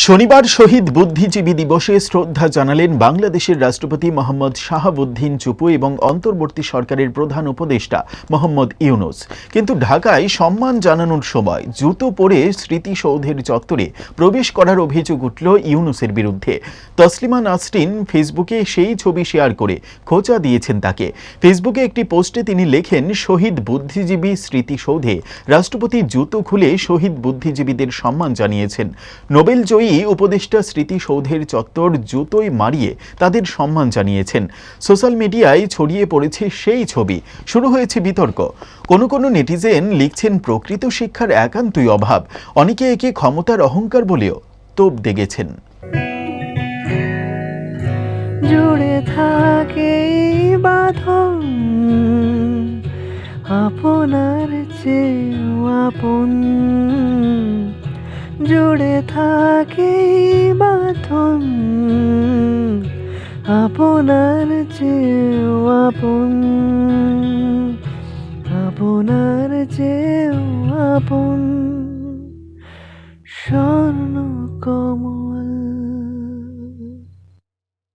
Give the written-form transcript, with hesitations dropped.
শনিবার শহীদ বুদ্ধিজীবী দিবসে শ্রদ্ধা জানালেন বাংলাদেশের রাষ্ট্রপতি মোহাম্মদ শাহাবুদ্দিন চুপু এবং অন্তর্বর্তী সরকারের প্রধান উপদেষ্টা মোহাম্মদ ইউনূস। কিন্তু ঢাকায় সম্মান জানানোর সময় জুতো পরে স্মৃতিসৌধের চত্বরে প্রবেশ করার অভিযোগ উঠল ইউনূসের বিরুদ্ধে। তসলিমা নাসরিন ফেসবুকে সেই ছবি শেয়ার করে খোঁচা দিয়েছেন তাকে। ফেসবুকে একটি পোস্টে তিনি লেখেন, শহীদ বুদ্ধিজীবী স্মৃতিসৌধে রাষ্ট্রপতি জুতো খুলে শহীদ বুদ্ধিজীবীদের সম্মান জানিয়েছেন। নোবেল জয়ী উপদেষ্টা স্মৃতিসৌধের চত্বর জুতোয় মারিয়ে তাদের সম্মান জানিয়েছেন। সোশ্যাল মিডিয়ায় ছড়িয়ে পড়েছে সেই ছবি। শুরু হয়েছে বিতর্ক। কোনো নেটিজেন লিখছেন, প্রকৃত শিক্ষার একান্তই অভাব। অনেকে একে ক্ষমতার অহংকার বলেও তোপ দেগেছেন। জুড়ে থাকে বাঁধন আপনার চেয়েও আপন, জুড়ে থাকে বাঁধন আপনার চেয়েও আপন, আপনার চেয়েও আপন। স্বর্ণ কমল